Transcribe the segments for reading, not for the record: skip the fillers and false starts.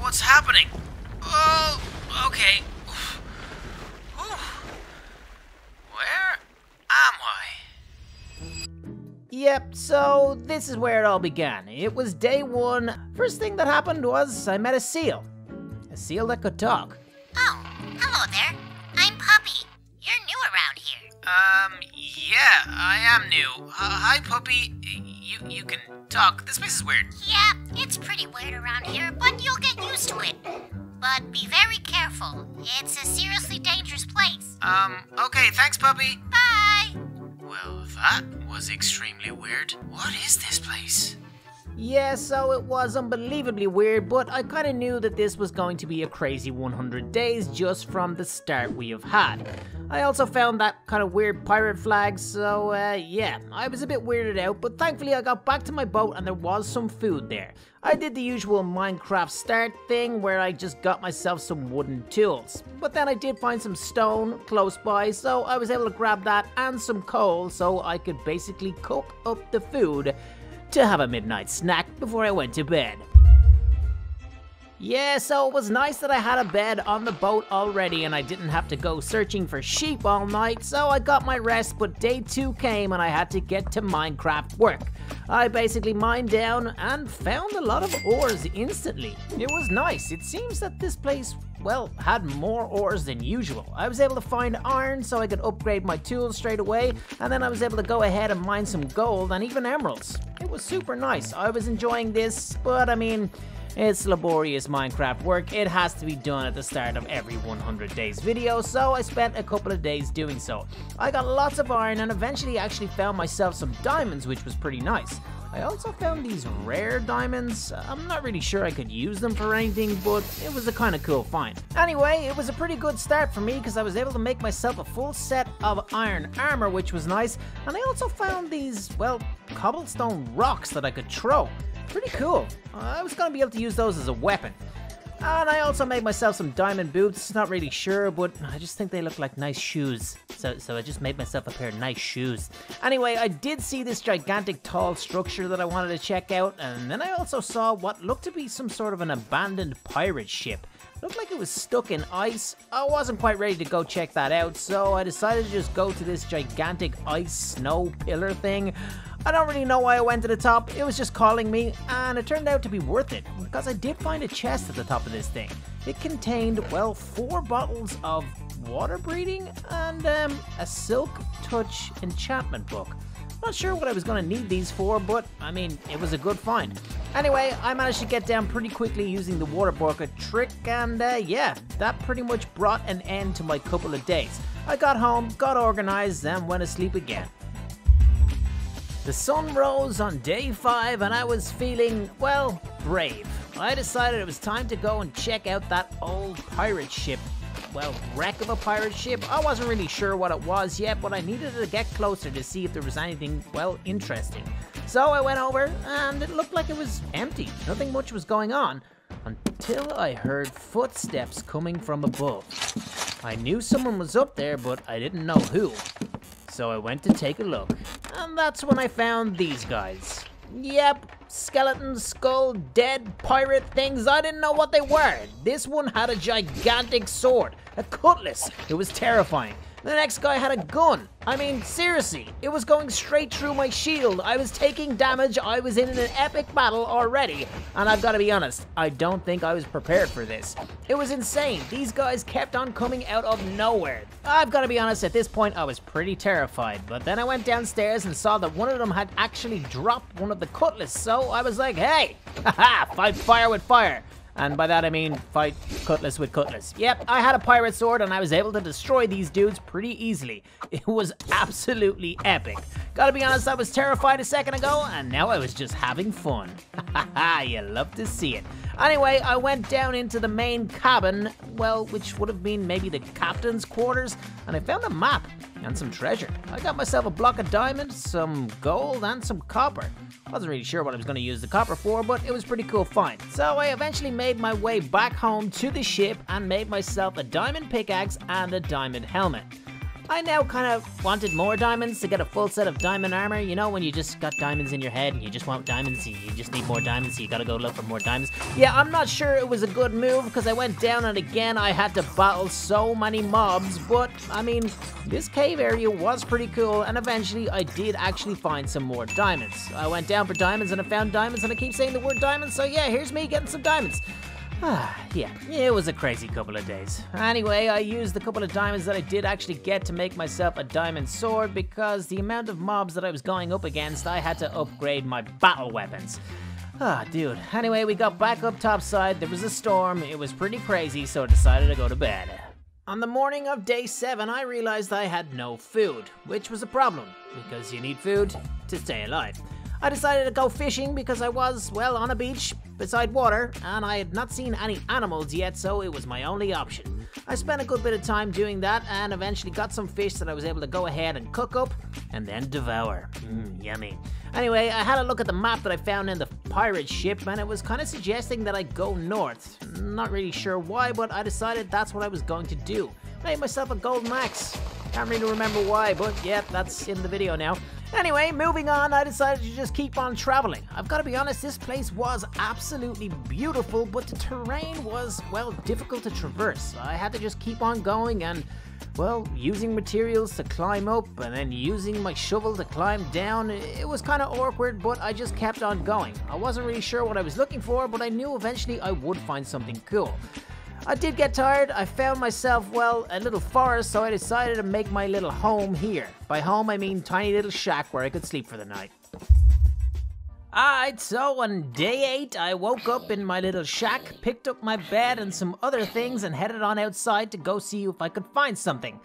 what's happening? Oh, okay. Where am I? Yep, so this is where it all began. It was day one. First thing that happened was I met a seal. A seal that could talk. Oh, hello there. I'm Puppy. You're new around here. Yeah, I am new. Hi, Puppy. You can talk. This place is weird. Yeah, it's pretty weird around here, but you'll get used to it. But be very careful. It's a seriously dangerous place. Okay, thanks, Puppy. Bye! Well, that was extremely weird. What is this place? Yeah, so it was unbelievably weird, but I kind of knew that this was going to be a crazy 100 days just from the start we have had. I also found that kind of weird pirate flag, so yeah, I was a bit weirded out, but thankfully I got back to my boat and there was some food there. I did the usual Minecraft start thing where I just got myself some wooden tools, but then I did find some stone close by, so I was able to grab that and some coal so I could basically cook up the food to have a midnight snack before I went to bed. Yeah, so it was nice that I had a bed on the boat already and I didn't have to go searching for sheep all night, so I got my rest, but day 2 came and I had to get to Minecraft work. I basically mined down and found a lot of ores instantly. It was nice. It seems that this place, well, had more ores than usual. I was able to find iron so I could upgrade my tools straight away, and then I was able to go ahead and mine some gold and even emeralds. It was super nice. I was enjoying this, but I mean, it's laborious Minecraft work. It has to be done at the start of every 100 days video, so I spent a couple of days doing so. I got lots of iron and eventually actually found myself some diamonds, which was pretty nice. I also found these rare diamonds. I'm not really sure I could use them for anything, but it was a kind of cool find. Anyway, it was a pretty good start for me because I was able to make myself a full set of iron armor, which was nice. And I also found these, well, cobblestone rocks that I could throw. Pretty cool. I was going to be able to use those as a weapon. And I also made myself some diamond boots. Not really sure, but I just think they look like nice shoes. So I just made myself a pair of nice shoes. Anyway, I did see this gigantic tall structure that I wanted to check out. And then I also saw what looked to be some sort of an abandoned pirate ship. Looked like it was stuck in ice. I wasn't quite ready to go check that out, so I decided to just go to this gigantic ice snow pillar thing. I don't really know why I went to the top. It was just calling me, and it turned out to be worth it, because I did find a chest at the top of this thing. It contained, well, 4 bottles of water breathing and a silk touch enchantment book. Not sure what I was going to need these for, but I mean, it was a good find. Anyway, I managed to get down pretty quickly using the water bucket trick, and yeah, that pretty much brought an end to my couple of days. I got home, got organized, and went to sleep again. The sun rose on day 5 and I was feeling, well, brave. I decided it was time to go and check out that old pirate ship. Well, wreck of a pirate ship. I wasn't really sure what it was yet, but I needed to get closer to see if there was anything, well, interesting. So I went over and it looked like it was empty. Nothing much was going on until I heard footsteps coming from above. I knew someone was up there, but I didn't know who. So I went to take a look, and that's when I found these guys. Yep, skeleton, skull, dead, pirate things. I didn't know what they were. This one had a gigantic sword, a cutlass. It was terrifying. The next guy had a gun. I mean, seriously, it was going straight through my shield. I was taking damage. I was in an epic battle already. And I've got to be honest, I don't think I was prepared for this. It was insane. These guys kept on coming out of nowhere. I've got to be honest, at this point, I was pretty terrified. But then I went downstairs and saw that one of them had actually dropped one of the cutlass. So I was like, hey, haha, fight fire with fire. And by that I mean fight cutlass with cutlass. Yep, I had a pirate sword and I was able to destroy these dudes pretty easily. It was absolutely epic. Gotta be honest, I was terrified a second ago and now I was just having fun. Haha, you love to see it. Anyway, I went down into the main cabin, well, which would have been maybe the captain's quarters, and I found a map and some treasure. I got myself a block of diamonds, some gold, and some copper. Wasn't really sure what I was going to use the copper for, but it was a pretty cool find. So I eventually made my way back home to the ship and made myself a diamond pickaxe and a diamond helmet. I now kind of wanted more diamonds to get a full set of diamond armor. You know, when you just got diamonds in your head and you just want diamonds, you just need more diamonds, so you gotta go look for more diamonds. Yeah, I'm not sure it was a good move because I went down and again I had to battle so many mobs, but I mean, this cave area was pretty cool, and eventually I did actually find some more diamonds. I went down for diamonds and I found diamonds, and I keep saying the word diamonds, so yeah, here's me getting some diamonds. Yeah, it was a crazy couple of days. Anyway, I used the couple of diamonds that I did actually get to make myself a diamond sword because the amount of mobs that I was going up against, I had to upgrade my battle weapons. Dude. Anyway, we got back up topside, there was a storm, it was pretty crazy, so I decided to go to bed. On the morning of day 7, I realized I had no food, which was a problem, because you need food to stay alive. I decided to go fishing because I was, well, on a beach beside water, and I had not seen any animals yet, so it was my only option. I spent a good bit of time doing that and eventually got some fish that I was able to go ahead and cook up and then devour. Yummy. Anyway, I had a look at the map that I found in the pirate ship, and it was kind of suggesting that I go north. Not really sure why, but I decided that's what I was going to do. Made myself a golden axe. Can't really remember why, but yeah, that's in the video now. Anyway, moving on, I decided to just keep on traveling. I've got to be honest, this place was absolutely beautiful, but the terrain was, well, difficult to traverse. I had to just keep on going and, well, using materials to climb up and then using my shovel to climb down. It was kind of awkward, but I just kept on going. I wasn't really sure what I was looking for, but I knew eventually I would find something cool. I did get tired. I found myself, well, a little forest, so I decided to make my little home here. By home, I mean tiny little shack where I could sleep for the night. Alright, so on day 8, I woke up in my little shack, picked up my bed and some other things, and headed on outside to go see if I could find something.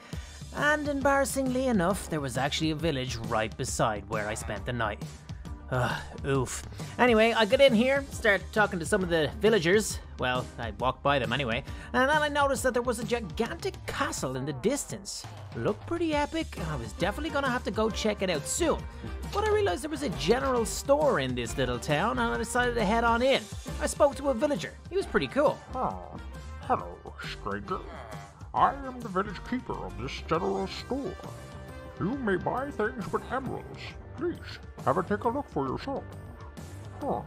And embarrassingly enough, there was actually a village right beside where I spent the night. Oof. Anyway, I got in here, started talking to some of the villagers. Well, I walked by them anyway, and then I noticed that there was a gigantic castle in the distance. Looked pretty epic, and I was definitely gonna have to go check it out soon. But I realized there was a general store in this little town, and I decided to head on in. I spoke to a villager. He was pretty cool. Oh, hello, stranger. I am the village keeper of this general store. You may buy things with emeralds. Please, have a take a look for yourself. Oh,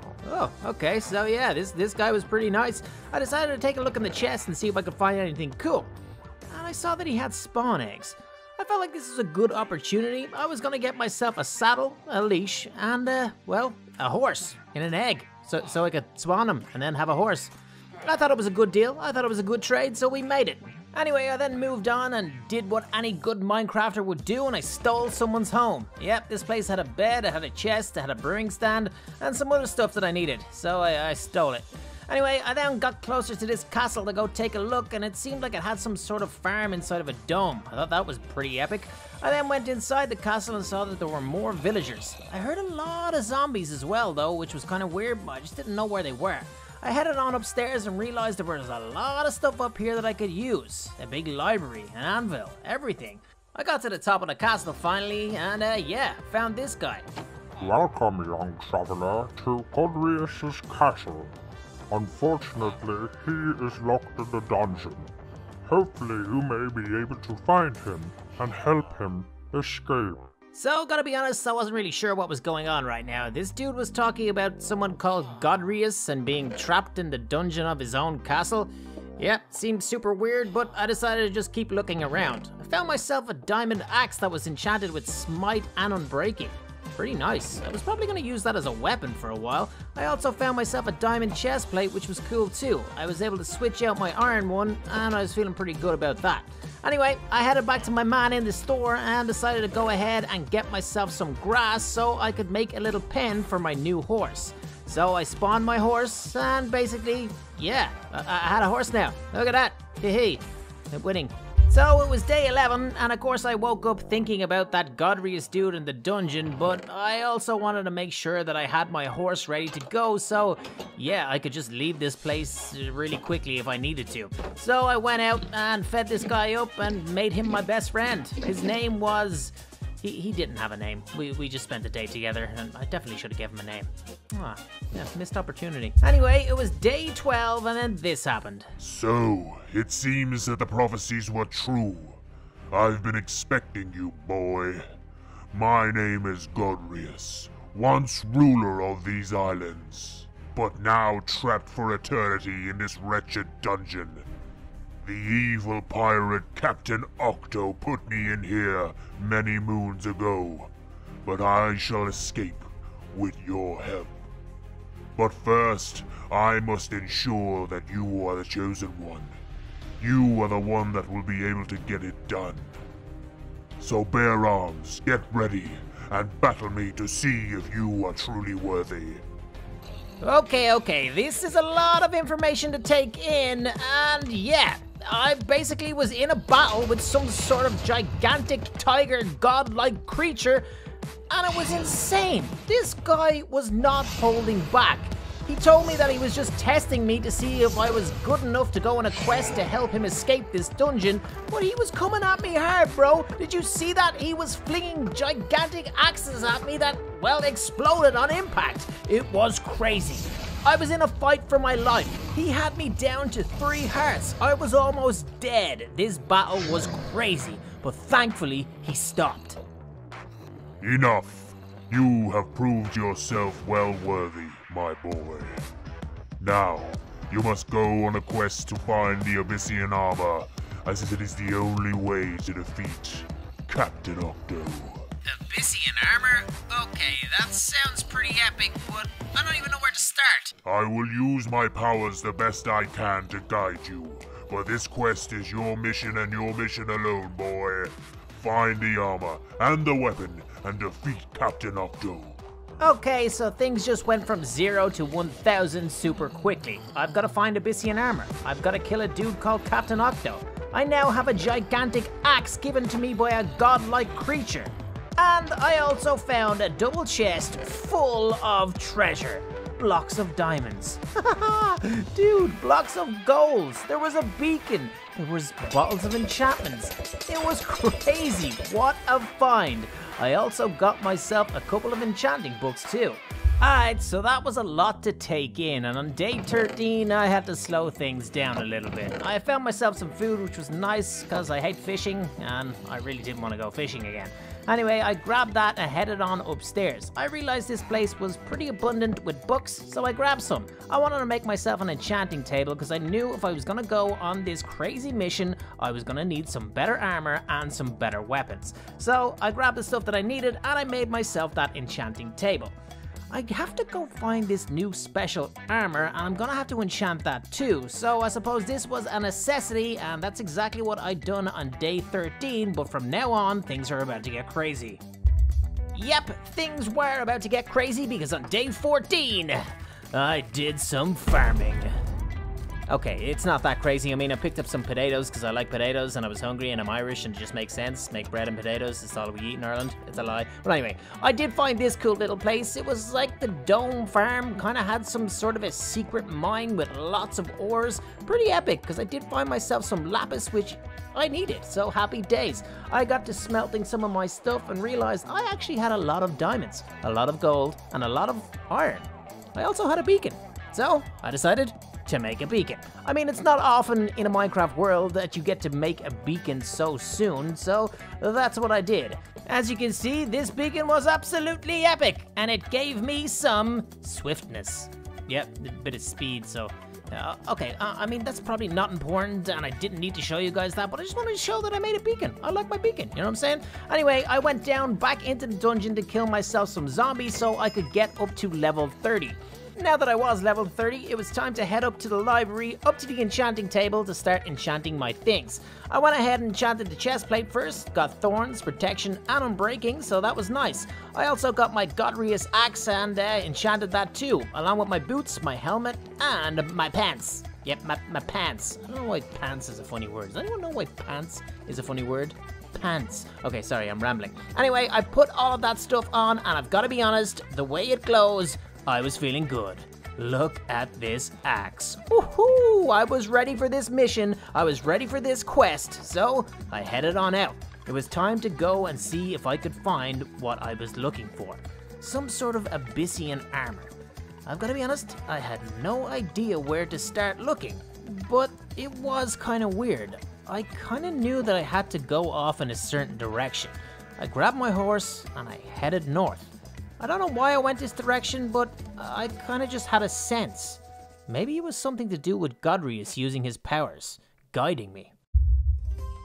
okay, so yeah, this guy was pretty nice. I decided to take a look in the chest and see if I could find anything cool. And I saw that he had spawn eggs. I felt like this was a good opportunity. I was gonna get myself a saddle, a leash, and, well, a horse in an egg. So I could spawn him and then have a horse. I thought it was a good deal. I thought it was a good trade, so we made it. Anyway, I then moved on and did what any good Minecrafter would do, and I stole someone's home. Yep, this place had a bed, it had a chest, it had a brewing stand, and some other stuff that I needed, so I stole it. Anyway, I then got closer to this castle to go take a look, and it seemed like it had some sort of farm inside of a dome. I thought that was pretty epic. I then went inside the castle and saw that there were more villagers. I heard a lot of zombies as well, though, which was kind of weird, but I just didn't know where they were. I headed on upstairs and realized there was a lot of stuff up here that I could use. A big library, an anvil, everything. I got to the top of the castle finally, and yeah, found this guy. Welcome, young traveler, to Godrius's castle. Unfortunately, he is locked in the dungeon. Hopefully you may be able to find him and help him escape. So, gotta be honest, I wasn't really sure what was going on right now. This dude was talking about someone called Godrius and being trapped in the dungeon of his own castle. Yep, seemed super weird, but I decided to just keep looking around. I found myself a diamond axe that was enchanted with smite and unbreaking. Pretty nice. I was probably gonna use that as a weapon for a while. I also found myself a diamond chest plate, which was cool too. I was able to switch out my iron one, and I was feeling pretty good about that. Anyway, I headed back to my man in the store and decided to go ahead and get myself some grass so I could make a little pen for my new horse. So I spawned my horse and basically, yeah, I had a horse now. Look at that. Hee I'm winning. So it was day 11, and of course I woke up thinking about that Godrius dude in the dungeon, but I also wanted to make sure that I had my horse ready to go, so yeah, I could just leave this place really quickly if I needed to. So I went out and fed this guy up and made him my best friend. His name was... He didn't have a name. We just spent the day together, and I definitely should have given him a name. Ah, yeah, missed opportunity. Anyway, it was day 12, and then this happened. So, it seems that the prophecies were true. I've been expecting you, boy. My name is Godrius, once ruler of these islands, but now trapped for eternity in this wretched dungeon. The evil pirate Captain Octo put me in here many moons ago, but I shall escape with your help. But first, I must ensure that you are the chosen one. You are the one that will be able to get it done. So bear arms, get ready, and battle me to see if you are truly worthy. Okay, this is a lot of information to take in, and yeah, I basically was in a battle with some sort of gigantic tiger godlike creature, and it was insane. This guy was not holding back. He told me that he was just testing me to see if I was good enough to go on a quest to help him escape this dungeon, but he was coming at me hard, bro. Did you see that? He was flinging gigantic axes at me that, well, exploded on impact. It was crazy. I was in a fight for my life. He had me down to 3 hearts. I was almost dead. This battle was crazy, but thankfully he stopped. Enough. You have proved yourself well worthy, my boy. Now, you must go on a quest to find the Abyssion armor, as it is the only way to defeat Captain Octo. Abyssion armor? Okay, that sounds pretty epic, but I don't even know where to start. I will use my powers the best I can to guide you, but this quest is your mission and your mission alone, boy. Find the armor and the weapon and defeat Captain Octo. Okay, so things just went from 0 to 1,000 super quickly. I've got to find Abyssion armor. I've got to kill a dude called Captain Octo. I now have a gigantic axe given to me by a godlike creature. And I also found a double chest full of treasure. Blocks of diamonds. Dude, blocks of golds. There was a beacon. There was bottles of enchantments. It was crazy. What a find. I also got myself a couple of enchanting books too. Alright, so that was a lot to take in, and on day 13 I had to slow things down a little bit. I found myself some food, which was nice because I hate fishing and I really didn't want to go fishing again. Anyway, I grabbed that and headed on upstairs. I realized this place was pretty abundant with books, so I grabbed some. I wanted to make myself an enchanting table because I knew if I was going to go on this crazy mission, I was going to need some better armor and some better weapons. So I grabbed the stuff that I needed and I made myself that enchanting table. I have to go find this new special armor, and I'm gonna have to enchant that too, so I suppose this was a necessity, and that's exactly what I'd done on day 13, but from now on, things are about to get crazy. Yep, things were about to get crazy because on day 14, I did some farming. Okay, it's not that crazy. I mean, I picked up some potatoes because I like potatoes and I was hungry and I'm Irish and it just makes sense. Make bread and potatoes, it's all we eat in Ireland. It's a lie. But anyway, I did find this cool little place. It was like the Dome Farm, kind of had some sort of a secret mine with lots of ores. Pretty epic because I did find myself some lapis, which I needed, so happy days. I got to smelting some of my stuff and realized I actually had a lot of diamonds, a lot of gold, and a lot of iron. I also had a beacon, so I decided to make a beacon. I mean, it's not often in a Minecraft world that you get to make a beacon so soon, so that's what I did. As you can see, this beacon was absolutely epic, and it gave me some swiftness. Yep, a bit of speed, so okay, I mean, that's probably not important, and I didn't need to show you guys that, but I just wanted to show that I made a beacon. I like my beacon, you know what I'm saying? Anyway, I went down back into the dungeon to kill myself some zombies so I could get up to level 30. Now that I was level 30, it was time to head up to the library, up to the enchanting table to start enchanting my things. I went ahead and enchanted the chest plate first, got thorns, protection, and unbreaking, so that was nice. I also got my Godrius axe and enchanted that too, along with my boots, my helmet, and my pants. Yep, my pants. I don't know why pants is a funny word. Does anyone know why pants is a funny word? Pants. Okay, sorry, I'm rambling. Anyway, I put all of that stuff on, and I've got to be honest, the way it glows, I was feeling good. Look at this axe. Woohoo! I was ready for this mission. I was ready for this quest, so I headed on out. It was time to go and see if I could find what I was looking for. Some sort of Abyssion armor. I've got to be honest, I had no idea where to start looking, but it was kind of weird. I kinda knew that I had to go off in a certain direction. I grabbed my horse and I headed north. I don't know why I went this direction, but I kinda just had a sense. Maybe it was something to do with Godrius using his powers, guiding me.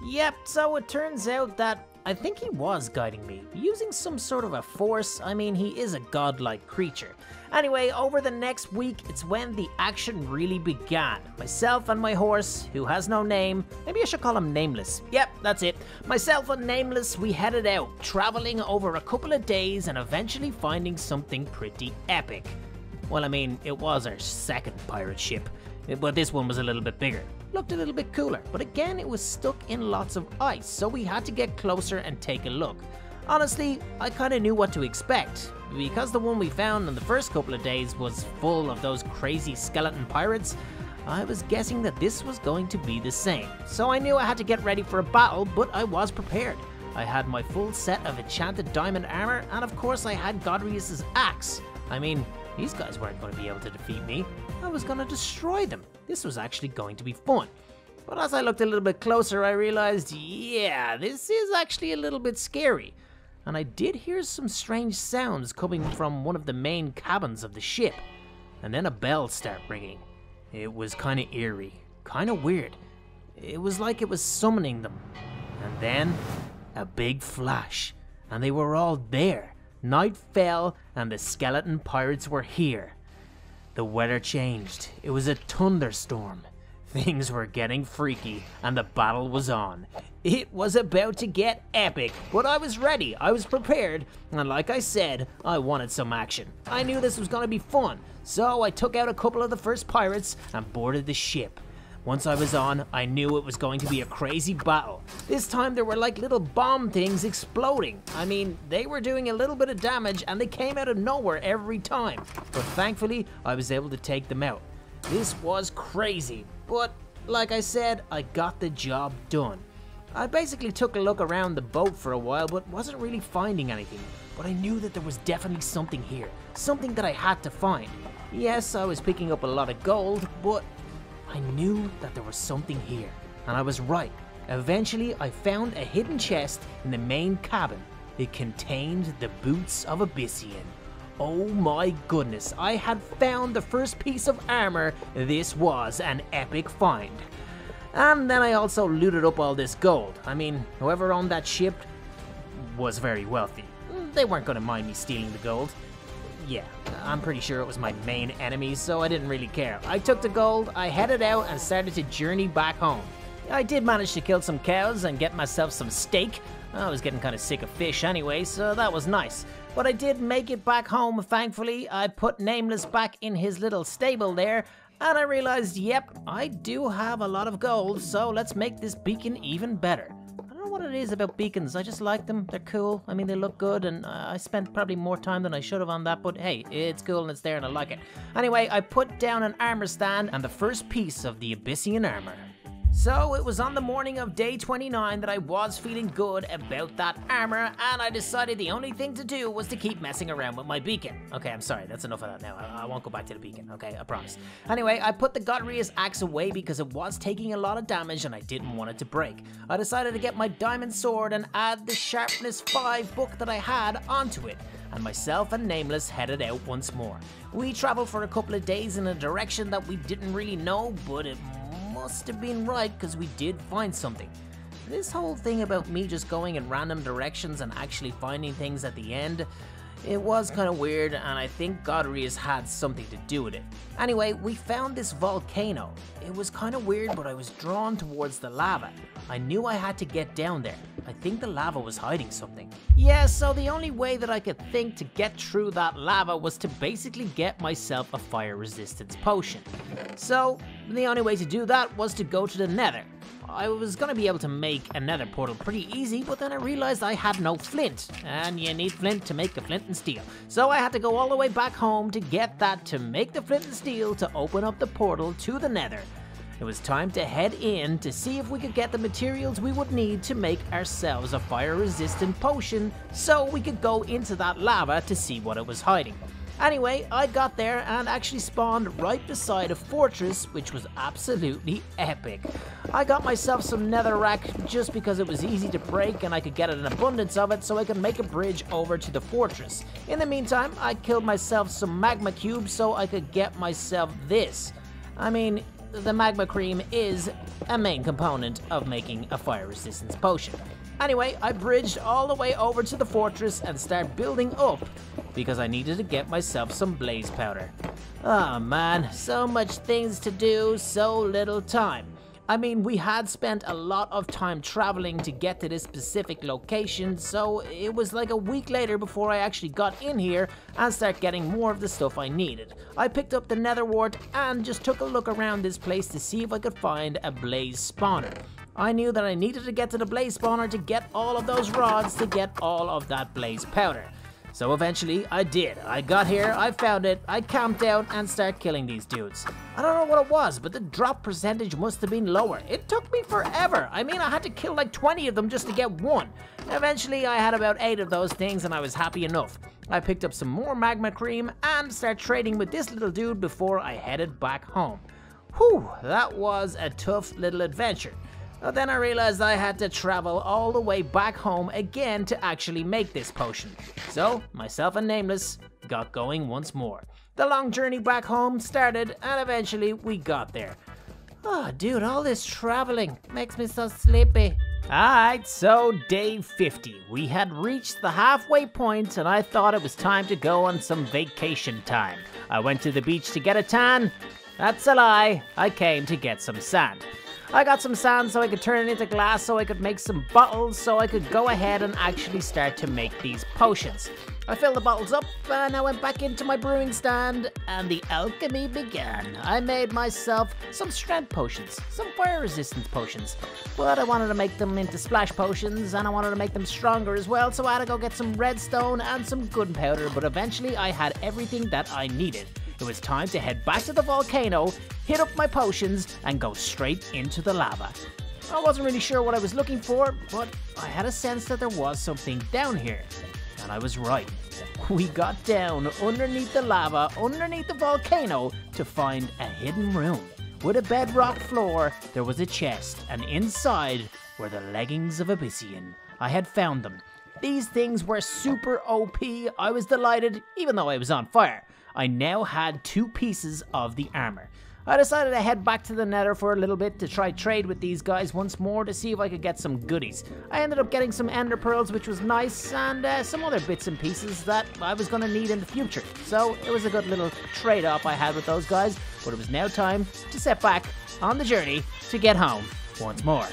Yep, so it turns out that I think he was guiding me, using some sort of a force. I mean, he is a godlike creature. Anyway, over the next week, it's when the action really began. Myself and my horse, who has no name, maybe I should call him Nameless. Yep, that's it. Myself and Nameless, we headed out, traveling over a couple of days and eventually finding something pretty epic. Well, I mean, it was our second pirate ship, but this one was a little bit bigger. Looked a little bit cooler, but again it was stuck in lots of ice, so we had to get closer and take a look. Honestly, I kinda knew what to expect, because the one we found in the first couple of days was full of those crazy skeleton pirates. I was guessing that this was going to be the same, so I knew I had to get ready for a battle, but I was prepared. I had my full set of enchanted diamond armor, and of course I had Godrius' axe. I mean, these guys weren't going to be able to defeat me. I was going to destroy them. This was actually going to be fun. But as I looked a little bit closer, I realized, yeah, this is actually a little bit scary. And I did hear some strange sounds coming from one of the main cabins of the ship. And then a bell started ringing. It was kind of eerie, kind of weird. It was like it was summoning them. And then a big flash, and they were all there. Night fell, and the skeleton pirates were here. The weather changed. It was a thunderstorm. Things were getting freaky, and the battle was on. It was about to get epic, but I was ready, I was prepared, and like I said, I wanted some action. I knew this was going to be fun, so I took out a couple of the first pirates and boarded the ship. Once I was on, I knew it was going to be a crazy battle. This time there were like little bomb things exploding. I mean, they were doing a little bit of damage and they came out of nowhere every time. But thankfully, I was able to take them out. This was crazy, but like I said, I got the job done. I basically took a look around the boat for a while, but wasn't really finding anything. But I knew that there was definitely something here, something that I had to find. Yes, I was picking up a lot of gold, but I knew that there was something here, and I was right. Eventually, I found a hidden chest in the main cabin. It contained the boots of Abyssion. Oh my goodness, I had found the first piece of armor. This was an epic find. And then I also looted up all this gold. I mean, whoever owned that ship was very wealthy. They weren't going to mind me stealing the gold. Yeah, I'm pretty sure it was my main enemy, so I didn't really care. I took the gold, I headed out and started to journey back home. I did manage to kill some cows and get myself some steak. I was getting kind of sick of fish anyway, so that was nice. But I did make it back home, thankfully. I put Nameless back in his little stable there, and I realized, yep, I do have a lot of gold, so let's make this beacon even better. I don't know what it is about beacons, I just like them, they're cool, I mean they look good, and I spent probably more time than I should have on that, but hey, it's cool and it's there and I like it. Anyway, I put down an armor stand and the first piece of the Abyssion armor. So it was on the morning of day 29 that I was feeling good about that armor, and I decided the only thing to do was to keep messing around with my beacon. Okay, I'm sorry, that's enough of that now. I won't go back to the beacon, okay, I promise. Anyway, I put the Godrius axe away because it was taking a lot of damage and I didn't want it to break. I decided to get my diamond sword and add the sharpness 5 book that I had onto it, and myself and Nameless headed out once more. We traveled for a couple of days in a direction that we didn't really know, but it must have been right because we did find something. This whole thing about me just going in random directions and actually finding things at the end, it was kind of weird, and I think Godrius had something to do with it. Anyway, we found this volcano. It was kind of weird, but I was drawn towards the lava. I knew I had to get down there. I think the lava was hiding something. Yeah, so the only way that I could think to get through that lava was to basically get myself a fire resistance potion. So the only way to do that was to go to the nether. I was going to be able to make a nether portal pretty easy, but then I realized I had no flint, and you need flint to make the flint and steel. So I had to go all the way back home to get that to make the flint and steel to open up the portal to the nether. It was time to head in to see if we could get the materials we would need to make ourselves a fire resistant potion so we could go into that lava to see what it was hiding. Anyway, I got there and actually spawned right beside a fortress, which was absolutely epic. I got myself some netherrack just because it was easy to break and I could get an abundance of it so I could make a bridge over to the fortress. In the meantime, I killed myself some magma cubes so I could get myself this. I mean, the magma cream is a main component of making a fire resistance potion. Anyway, I bridged all the way over to the fortress and started building up because I needed to get myself some blaze powder. Oh man, so much things to do, so little time. I mean, we had spent a lot of time traveling to get to this specific location, so it was like a week later before I actually got in here and started getting more of the stuff I needed. I picked up the nether wart and just took a look around this place to see if I could find a blaze spawner. I knew that I needed to get to the blaze spawner to get all of those rods to get all of that blaze powder. So eventually I did. I got here, I found it, I camped out and started killing these dudes. I don't know what it was, but the drop percentage must have been lower. It took me forever. I mean, I had to kill like 20 of them just to get one. Eventually I had about 8 of those things and I was happy enough. I picked up some more magma cream and started trading with this little dude before I headed back home. Whew, that was a tough little adventure. But then I realized I had to travel all the way back home again to actually make this potion. So, myself and Nameless got going once more. The long journey back home started and eventually we got there. Oh dude, all this traveling makes me so sleepy. Alright, so day 50. We had reached the halfway point and I thought it was time to go on some vacation time. I went to the beach to get a tan. That's a lie, I came to get some sand. I got some sand so I could turn it into glass so I could make some bottles so I could go ahead and actually start to make these potions. I filled the bottles up and I went back into my brewing stand and the alchemy began. I made myself some strength potions, some fire resistance potions, but I wanted to make them into splash potions and I wanted to make them stronger as well, so I had to go get some redstone and some gunpowder, but eventually I had everything that I needed. It was time to head back to the volcano, hit up my potions, and go straight into the lava. I wasn't really sure what I was looking for, but I had a sense that there was something down here. And I was right. We got down underneath the lava, underneath the volcano, to find a hidden room. With a bedrock floor, there was a chest, and inside were the leggings of Abyssion. I had found them. These things were super OP. I was delighted, even though I was on fire. I now had 2 pieces of the armor. I decided to head back to the nether for a little bit to try trade with these guys once more to see if I could get some goodies. I ended up getting some ender pearls, which was nice, and some other bits and pieces that I was going to need in the future. So it was a good little trade-off I had with those guys, but it was now time to set back on the journey to get home once more.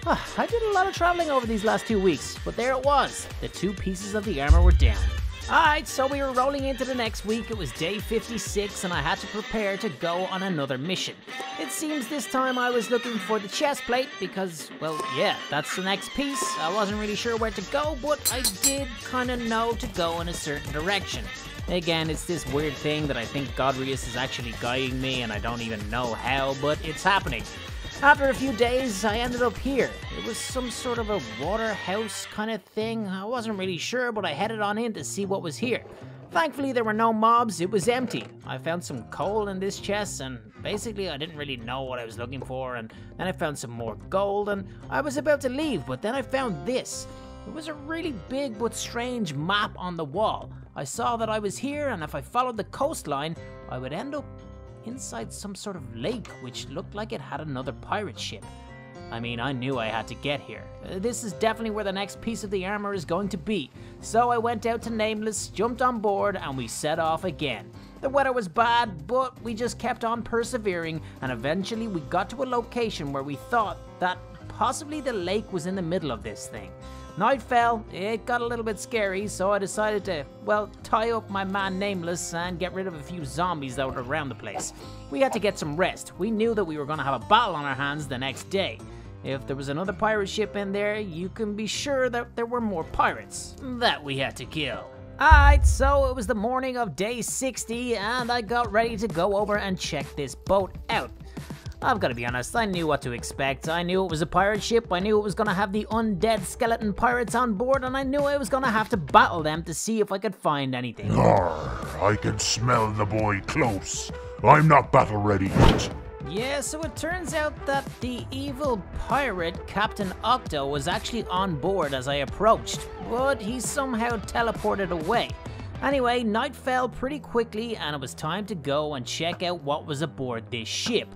I did a lot of traveling over these last 2 weeks, but there it was. The 2 pieces of the armor were down. Alright, so we were rolling into the next week. It was day 56 and I had to prepare to go on another mission. It seems this time I was looking for the chest plate because, well, yeah, that's the next piece. I wasn't really sure where to go, but I did kind of know to go in a certain direction. Again, it's this weird thing that I think Godrius is actually guiding me and I don't even know how, but it's happening. After a few days, I ended up here. It was some sort of a water house kind of thing. I wasn't really sure, but I headed on in to see what was here. Thankfully, there were no mobs. It was empty. I found some coal in this chest, and basically I didn't really know what I was looking for, and then I found some more gold, and I was about to leave, but then I found this. It was a really big but strange map on the wall. I saw that I was here, and if I followed the coastline, I would end up inside some sort of lake which looked like it had another pirate ship. I mean, I knew I had to get here. This is definitely where the next piece of the armor is going to be. So I went out to Nameless, jumped on board, and we set off again. The weather was bad, but we just kept on persevering, and eventually we got to a location where we thought that possibly the lake was in the middle of this thing. Night fell, it got a little bit scary, so I decided to, well, tie up my man Nameless and get rid of a few zombies that were around the place. We had to get some rest. We knew that we were going to have a battle on our hands the next day. If there was another pirate ship in there, you can be sure that there were more pirates that we had to kill. Alright, so it was the morning of day 60, and I got ready to go over and check this boat out. I've got to be honest, I knew what to expect. I knew it was a pirate ship, I knew it was going to have the undead skeleton pirates on board, and I knew I was going to have to battle them to see if I could find anything. Arr, I can smell the boy close. I'm not battle ready yet. Yeah, so it turns out that the evil pirate, Captain Octo, was actually on board as I approached, but he somehow teleported away. Anyway, night fell pretty quickly and it was time to go and check out what was aboard this ship.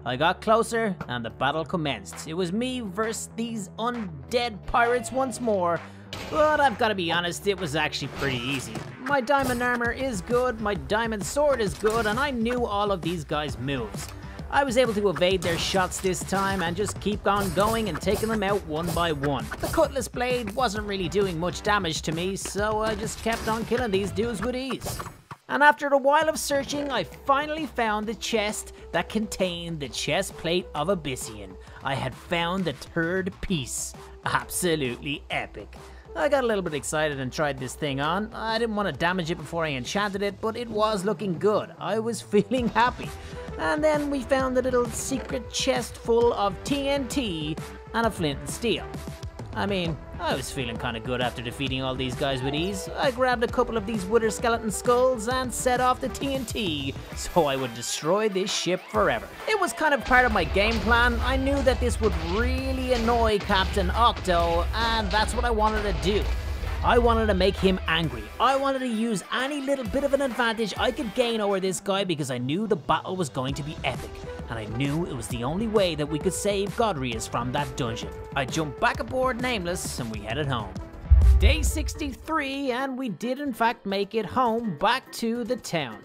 I got closer and the battle commenced. It was me versus these undead pirates once more, but I've got to be honest, it was actually pretty easy. My diamond armor is good, my diamond sword is good, and I knew all of these guys' moves. I was able to evade their shots this time and just keep on going and taking them out one by one. The cutlass blade wasn't really doing much damage to me, so I just kept on killing these dudes with ease. And after a while of searching, I finally found the chest that contained the chest plate of Abyssion. I had found the third piece. Absolutely epic. I got a little bit excited and tried this thing on. I didn't want to damage it before I enchanted it, but it was looking good. I was feeling happy. And then we found the little secret chest full of TNT and a flint and steel. I mean, I was feeling kind of good after defeating all these guys with ease. I grabbed a couple of these wither skeleton skulls and set off the TNT so I would destroy this ship forever. It was kind of part of my game plan. I knew that this would really annoy Captain Octo, and that's what I wanted to do. I wanted to make him angry. I wanted to use any little bit of an advantage I could gain over this guy because I knew the battle was going to be epic. And I knew it was the only way that we could save Godrius from that dungeon. I jumped back aboard Nameless and we headed home. Day 63, and we did in fact make it home back to the town.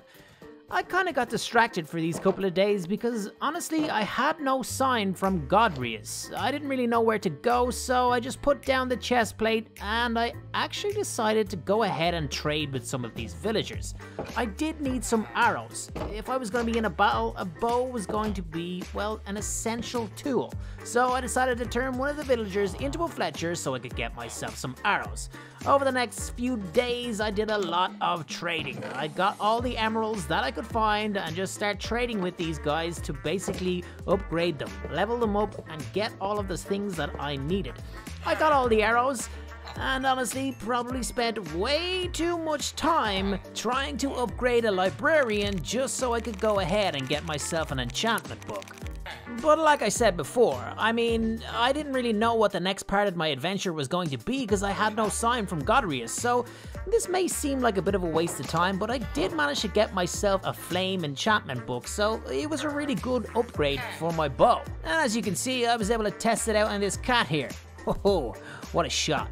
I kind of got distracted for these couple of days because honestly I had no sign from Godrius. I didn't really know where to go, so I just put down the chest plate and I actually decided to go ahead and trade with some of these villagers. I did need some arrows. If I was going to be in a battle, a bow was going to be, well, an essential tool. So I decided to turn one of the villagers into a Fletcher so I could get myself some arrows. Over the next few days, I did a lot of trading. I got all the emeralds that I could find and just start trading with these guys to basically upgrade them, level them up, and get all of the things that I needed. I got all the arrows, and honestly probably spent way too much time trying to upgrade a librarian just so I could go ahead and get myself an enchantment book. But like I said before, I mean, I didn't really know what the next part of my adventure was going to be because I had no sign from Godrius, so this may seem like a bit of a waste of time, but I did manage to get myself a flame enchantment book, so it was a really good upgrade for my bow. And as you can see, I was able to test it out on this cat here. Oh, what a shot.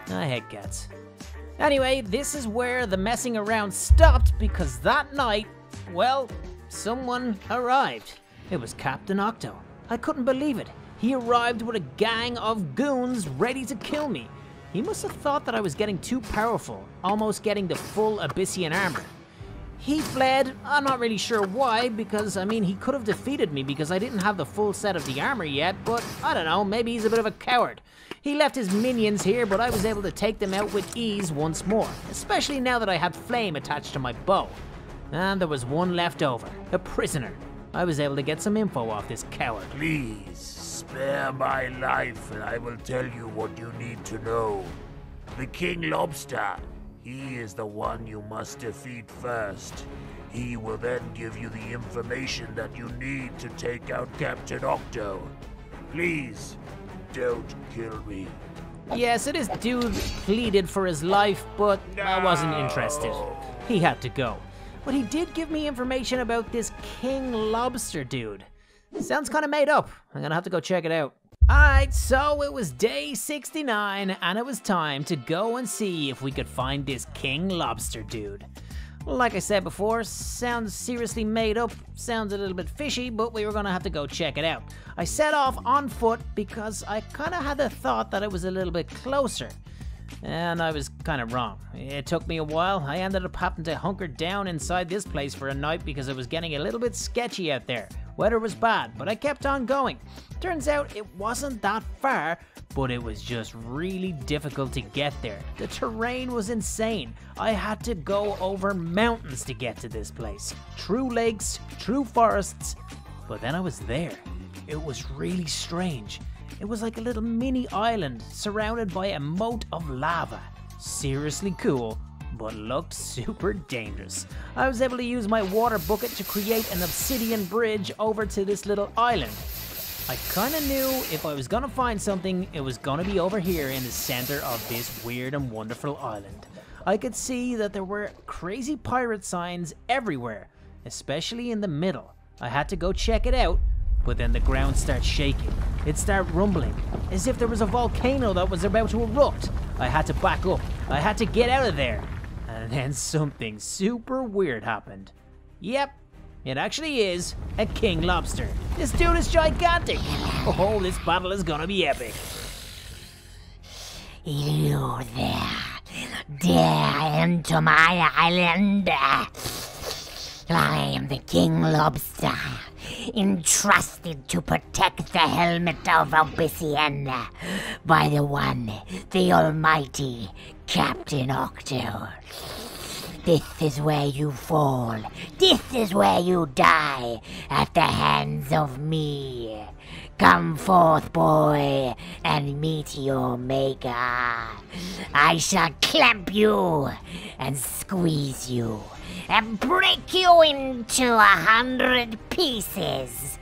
I hate cats. Anyway, this is where the messing around stopped because that night, well, someone arrived. It was Captain Octo. I couldn't believe it. He arrived with a gang of goons ready to kill me. He must have thought that I was getting too powerful, almost getting the full Abyssian armor. He fled. I'm not really sure why, because I mean he could have defeated me because I didn't have the full set of the armor yet, but I don't know, maybe he's a bit of a coward. He left his minions here, but I was able to take them out with ease once more, especially now that I had flame attached to my bow. And there was one left over, a prisoner. I was able to get some info off this coward. Please, spare my life and I will tell you what you need to know. The King Lobster, he is the one you must defeat first. He will then give you the information that you need to take out Captain Octo. Please, don't kill me. Yes, this dude pleaded for his life, but I wasn't interested. He had to go. But he did give me information about this King Lobster dude. Sounds kind of made up. I'm gonna have to go check it out. Alright, so it was day 69, and it was time to go and see if we could find this King Lobster dude. Like I said before, sounds seriously made up, sounds a little bit fishy, but we were gonna have to go check it out. I set off on foot because I kind of had the thought that it was a little bit closer. And I was kind of wrong. It took me a while. I ended up having to hunker down inside this place for a night because it was getting a little bit sketchy out there. Weather was bad, but I kept on going. Turns out it wasn't that far, but it was just really difficult to get there. The terrain was insane. I had to go over mountains to get to this place. True lakes, true forests, but then I was there. It was really strange. It was like a little mini island surrounded by a moat of lava. Seriously cool, but looked super dangerous. I was able to use my water bucket to create an obsidian bridge over to this little island. I kinda knew if I was gonna find something, it was gonna be over here in the center of this weird and wonderful island. I could see that there were crazy pirate signs everywhere, especially in the middle. I had to go check it out, but then the ground started shaking. It started rumbling, as if there was a volcano that was about to erupt. I had to back up. I had to get out of there. And then something super weird happened. Yep, it actually is a king lobster. This dude is gigantic. Oh, this battle is gonna be epic. You there, dare enter my island? I am the King Lobster, entrusted to protect the helmet of Abyssion by the one, the almighty Captain Octo. This is where you fall. This is where you die at the hands of me. Come forth, boy, and meet your maker. I shall clamp you and squeeze you and break you into 100 pieces.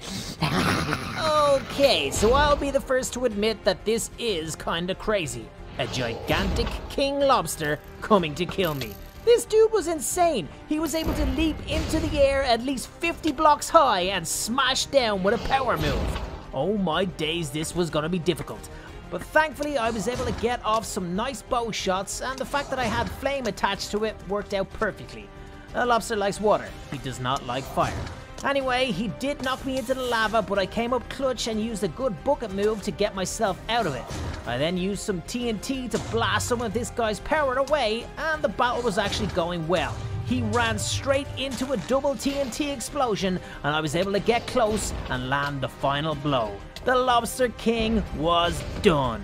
Okay, so I'll be the first to admit that this is kinda crazy. A gigantic king lobster coming to kill me. This dude was insane. He was able to leap into the air at least 50 blocks high and smash down with a power move. Oh my days, this was gonna be difficult. But thankfully I was able to get off some nice bow shots, and the fact that I had flame attached to it worked out perfectly. A lobster likes water, he does not like fire. Anyway, he did knock me into the lava, but I came up clutch and used a good bucket move to get myself out of it. I then used some TNT to blast some of this guy's power away, and the battle was actually going well. He ran straight into a double TNT explosion, and I was able to get close and land the final blow. The Lobster King was done.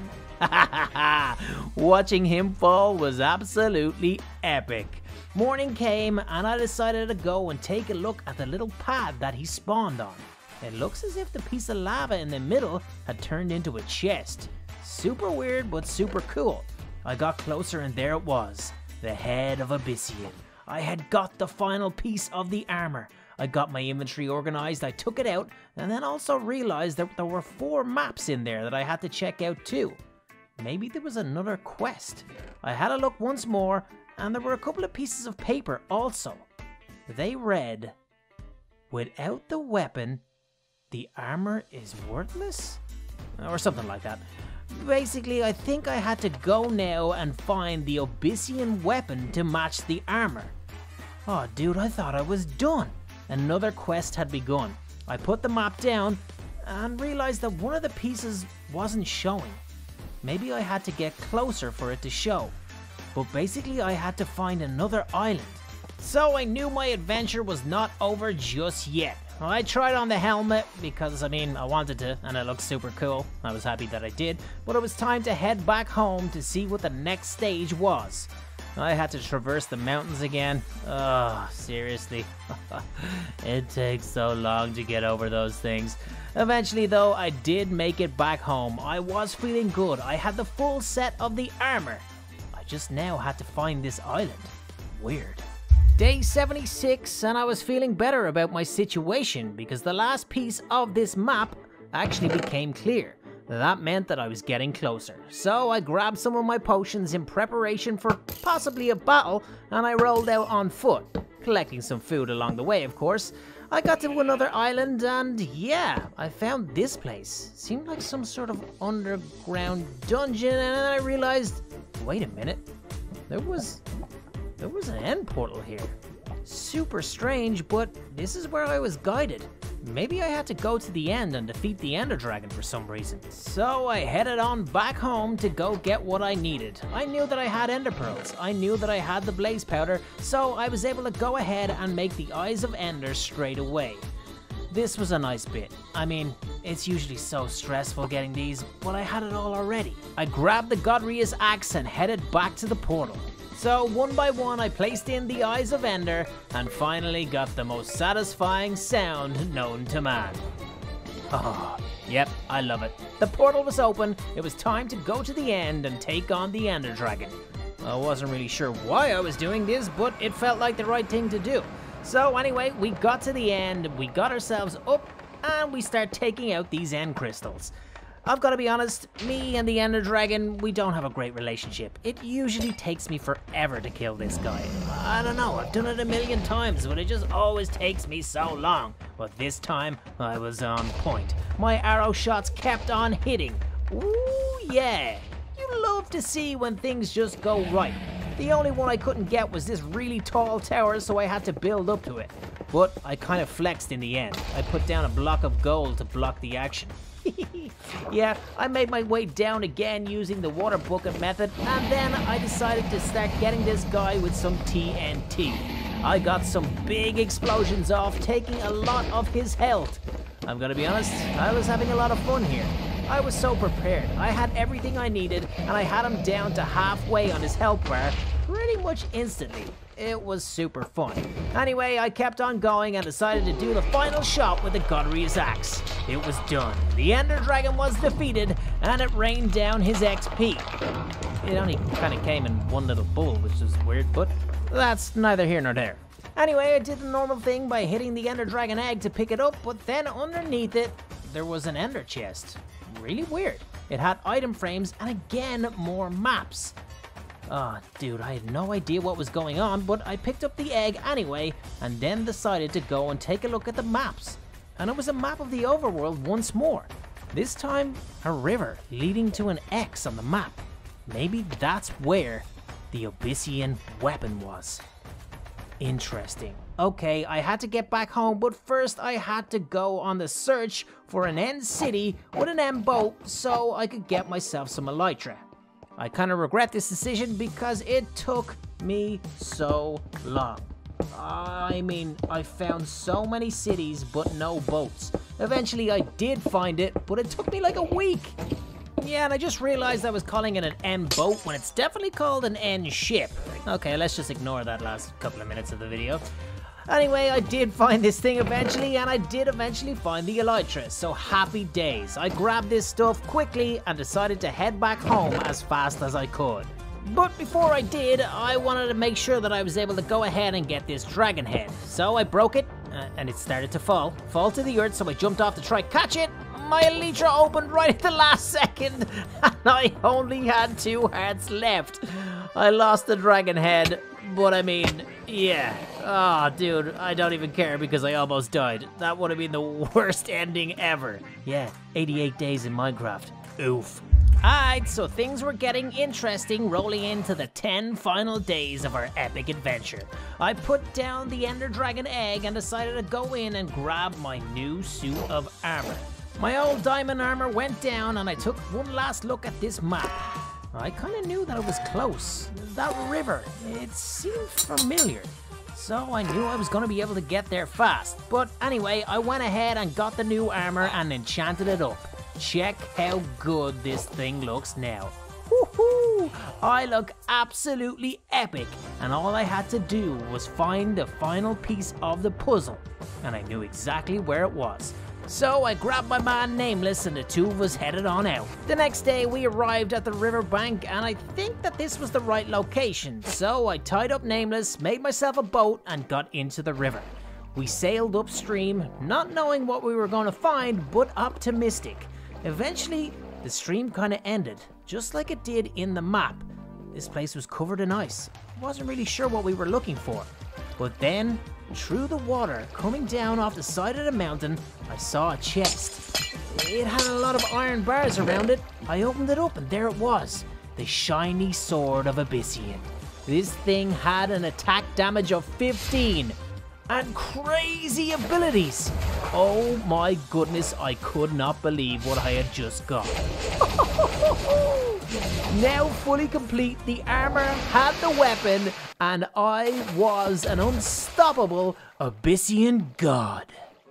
Watching him fall was absolutely epic. Morning came, and I decided to go and take a look at the little pad that he spawned on. It looks as if the piece of lava in the middle had turned into a chest. Super weird, but super cool. I got closer and there it was, the head of Abyssion. I had got the final piece of the armor. I got my inventory organized, I took it out, and then also realized that there were 4 maps in there that I had to check out too. Maybe there was another quest. I had a look once more, and there were a couple of pieces of paper also. They read, "Without the weapon, the armor is worthless?" Or something like that. Basically, I think I had to go now and find the Abyssion weapon to match the armor. Oh dude, I thought I was done. Another quest had begun. I put the map down and realized that one of the pieces wasn't showing. Maybe I had to get closer for it to show. But basically I had to find another island. So I knew my adventure was not over just yet. I tried on the helmet because, I wanted to, and it looked super cool. I was happy that I did, but it was time to head back home to see what the next stage was. I had to traverse the mountains again. Oh, seriously. It takes so long to get over those things. Eventually though, I did make it back home. I was feeling good. I had the full set of the armor. I just now had to find this island. Weird. Day 76, and I was feeling better about my situation because the last piece of this map actually became clear. That meant that I was getting closer. So I grabbed some of my potions in preparation for possibly a battle, and I rolled out on foot, collecting some food along the way, of course. I got to another island, and yeah, I found this place. Seemed like some sort of underground dungeon, and then I realized, wait a minute, there was an end portal here. Super strange, but this is where I was guided. Maybe I had to go to the end and defeat the Ender Dragon for some reason. So I headed on back home to go get what I needed. I knew that I had Ender Pearls, I knew that I had the Blaze Powder, so I was able to go ahead and make the Eyes of Ender straight away. This was a nice bit. It's usually so stressful getting these, but I had it all already. I grabbed the Godria's axe and headed back to the portal. So one by one I placed in the Eyes of Ender and finally got the most satisfying sound known to man. Oh, yep, I love it. The portal was open, it was time to go to the end and take on the Ender Dragon. I wasn't really sure why I was doing this, but it felt like the right thing to do. So anyway, we got to the end, we got ourselves up, and we start taking out these end crystals. I've got to be honest, me and the Ender Dragon, we don't have a great relationship. It usually takes me forever to kill this guy. I don't know, I've done it a million times, but it just always takes me so long. But this time, I was on point. My arrow shots kept on hitting. Ooh, yeah. You love to see when things just go right. The only one I couldn't get was this really tall tower, so I had to build up to it. But I kind of flexed in the end. I put down a block of gold to block the action. Yeah, I made my way down again using the water bucket method, and then I decided to start getting this guy with some TNT. I got some big explosions off, taking a lot of his health. I'm gonna be honest, I was having a lot of fun here. I was so prepared. I had everything I needed, and I had him down to halfway on his health bar pretty much instantly. It was super fun. Anyway, I kept on going and decided to do the final shot with the Godrius axe. It was done. The Ender Dragon was defeated, and it rained down his XP. It only kind of came in one little bowl, which is weird, but that's neither here nor there. Anyway, I did the normal thing by hitting the Ender Dragon egg to pick it up, but then underneath it, there was an Ender chest. Really weird. It had item frames and again more maps. Oh, dude, I had no idea what was going on, but I picked up the egg anyway, and then decided to go and take a look at the maps. And it was a map of the overworld once more. This time, a river leading to an X on the map. Maybe that's where the Abyssion weapon was. Interesting. Okay, I had to get back home, but first I had to go on the search for an end city with an end boat so I could get myself some elytra. I kind of regret this decision because it took me so long. I mean, I found so many cities but no boats. Eventually I did find it, but it took me like a week. Yeah, and I just realized I was calling it an end boat when it's definitely called an end ship. Okay, let's just ignore that last couple of minutes of the video. Anyway, I did find this thing eventually, and I did eventually find the elytra, so happy days. I grabbed this stuff quickly and decided to head back home as fast as I could. But before I did, I wanted to make sure that I was able to go ahead and get this dragon head. So I broke it, and it started to fall to the earth, so I jumped off to try catch it. My elytra opened right at the last second, and I only had 2 hearts left. I lost the dragon head, but I mean, yeah. Oh, dude, I don't even care because I almost died. That would have been the worst ending ever. Yeah, 88 days in Minecraft. Oof. Alright, so things were getting interesting rolling into the 10 final days of our epic adventure. I put down the Ender Dragon egg and decided to go in and grab my new suit of armor. My old diamond armor went down and I took one last look at this map. I kind of knew that it was close. That river, it seemed familiar. So I knew I was going to be able to get there fast. But anyway, I went ahead and got the new armor and enchanted it up. Check how good this thing looks now. Woohoo! I look absolutely epic, and all I had to do was find the final piece of the puzzle, and I knew exactly where it was. So I grabbed my man Nameless and the two of us headed on out. The next day we arrived at the riverbank and I think that this was the right location. So I tied up Nameless, made myself a boat and got into the river. We sailed upstream, not knowing what we were going to find, but optimistic. Eventually, the stream kind of ended, just like it did in the map. This place was covered in ice. I wasn't really sure what we were looking for. But then, through the water, coming down off the side of the mountain, I saw a chest. It had a lot of iron bars around it. I opened it up and there it was, the shiny sword of Abyssion. This thing had an attack damage of 15 and crazy abilities. Oh my goodness, I could not believe what I had just got. Now fully complete, the armor had the weapon, and I was an unstoppable Abyssion god.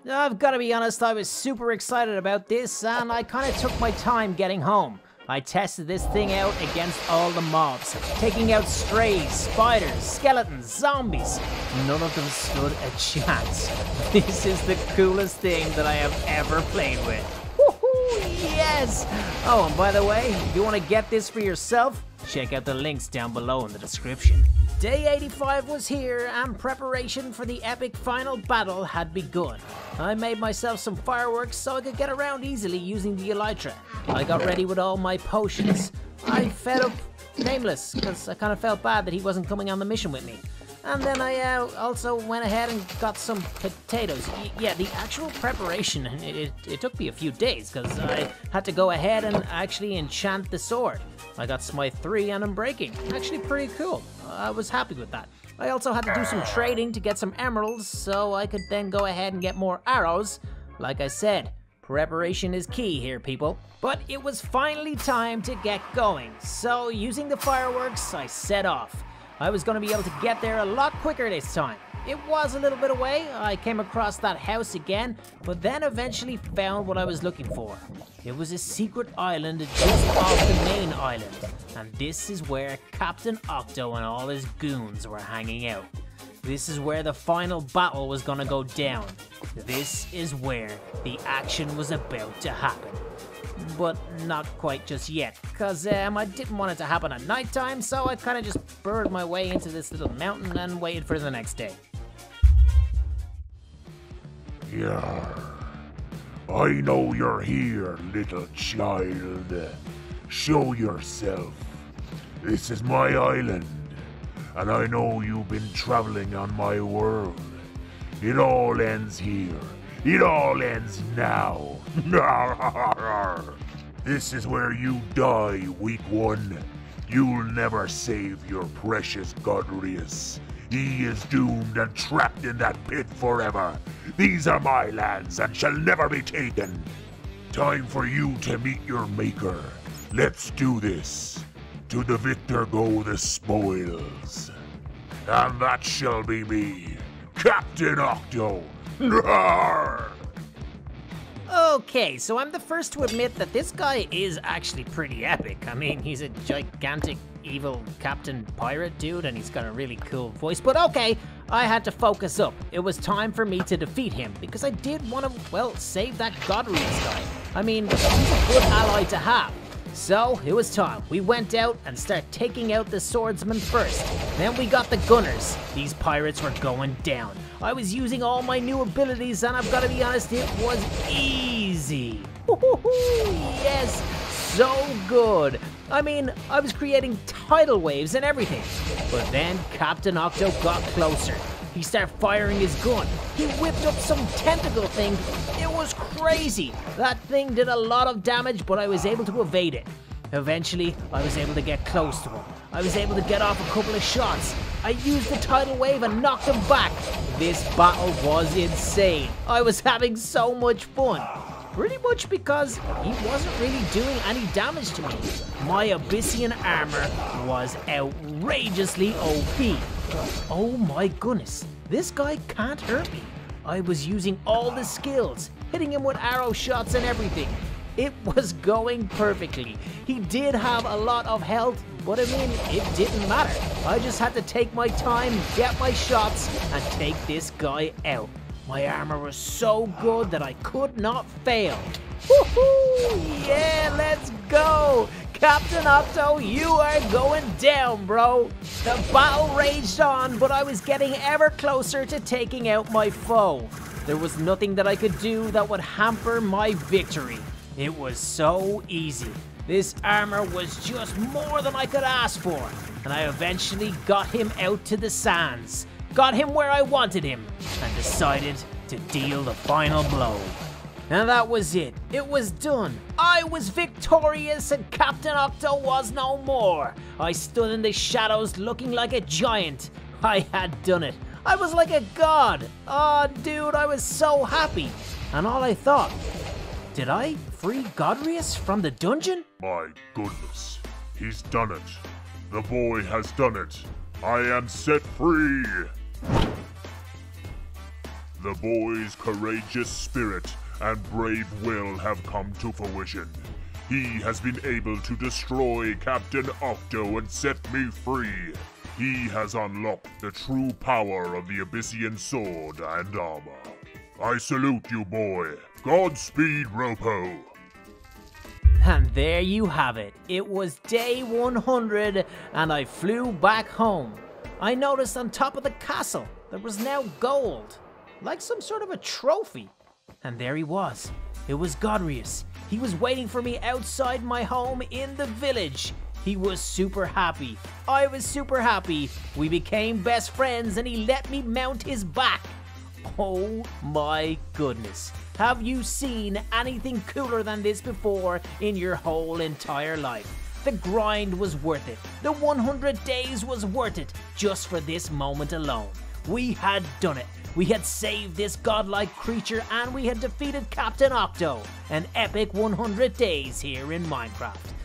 I've got to be honest, I was super excited about this, and I kind of took my time getting home. I tested this thing out against all the mobs, taking out strays, spiders, skeletons, zombies. None of them stood a chance. This is the coolest thing that I have ever played with. Woohoo! Yes! Oh, and by the way, if you want to get this for yourself, check out the links down below in the description. Day 85 was here, and preparation for the epic final battle had begun. I made myself some fireworks so I could get around easily using the elytra. I got ready with all my potions. I fed up Nameless, because I kind of felt bad that he wasn't coming on the mission with me. And then I also went ahead and got some potatoes. Yeah, the actual preparation, it took me a few days, because I had to go ahead and actually enchant the sword. I got Smite 3 and Unbreaking. Actually pretty cool. I was happy with that. I also had to do some trading to get some emeralds, so I could then go ahead and get more arrows. Like I said, preparation is key here, people. But it was finally time to get going, so using the fireworks, I set off. I was going to be able to get there a lot quicker this time. It was a little bit away. I came across that house again, but then eventually found what I was looking for. It was a secret island just off the main island, and this is where Captain Octo and all his goons were hanging out. This is where the final battle was gonna go down. This is where the action was about to happen. But not quite just yet, because I didn't want it to happen at nighttime, so I kind of just burrowed my way into this little mountain and waited for the next day. Yeah, I know you're here, little child. Show yourself. This is my island, and I know you've been traveling on my world. It all ends here. It all ends now. This is where you die, weak one. You'll never save your precious Godrius. He is doomed and trapped in that pit forever. These are my lands and shall never be taken. Time for you to meet your maker. Let's do this. To the victor go the spoils. And that shall be me, Captain Octo. Okay, so I'm the first to admit that this guy is actually pretty epic. I mean, he's a gigantic, evil Captain Pirate dude, and he's got a really cool voice. But okay, I had to focus up. It was time for me to defeat him, because I did want to, well, save that Godrius guy. I mean, he's a good ally to have. So, it was time. We went out and started taking out the swordsmen first. Then we got the gunners. These pirates were going down. I was using all my new abilities, and I've got to be honest, it was easy. Yes, so good. I mean, I was creating tidal waves and everything. But then Captain Octo got closer. He started firing his gun. He whipped up some tentacle thing. It was crazy. That thing did a lot of damage, but I was able to evade it. Eventually, I was able to get close to him. I was able to get off a couple of shots. I used the tidal wave and knocked him back. This battle was insane. I was having so much fun. Pretty much because he wasn't really doing any damage to me. My Abyssion armor was outrageously OP. Oh my goodness, this guy can't hurt me. I was using all the skills, hitting him with arrow shots and everything. It was going perfectly. He did have a lot of health, but I mean, it didn't matter. I just had to take my time, get my shots, and take this guy out. My armor was so good that I could not fail. Woohoo! Yeah, let's go! Captain Octo, you are going down, bro. The battle raged on, but I was getting ever closer to taking out my foe. There was nothing that I could do that would hamper my victory. It was so easy. This armor was just more than I could ask for, and I eventually got him out to the sands. Got him where I wanted him, and decided to deal the final blow. And that was it. It was done. I was victorious and Captain Octo was no more. I stood in the shadows looking like a giant. I had done it. I was like a god. Oh, dude, I was so happy. And all I thought, did I free Godrius from the dungeon? My goodness, he's done it. The boy has done it. I am set free. The boy's courageous spirit and brave will have come to fruition. He has been able to destroy Captain Octo and set me free. He has unlocked the true power of the Abyssion sword and armor. I salute you, boy. Godspeed, Ropo. And there you have it. It was day 100 and I flew back home. I noticed on top of the castle there was now gold, like some sort of a trophy. And there he was. It was Godrius. He was waiting for me outside my home in the village. He was super happy. I was super happy. We became best friends and he let me mount his back. Oh my goodness. Have you seen anything cooler than this before in your whole entire life? The grind was worth it. The 100 days was worth it just for this moment alone. We had done it. We had saved this godlike creature and we had defeated Captain Octo. An epic 100 days here in Minecraft.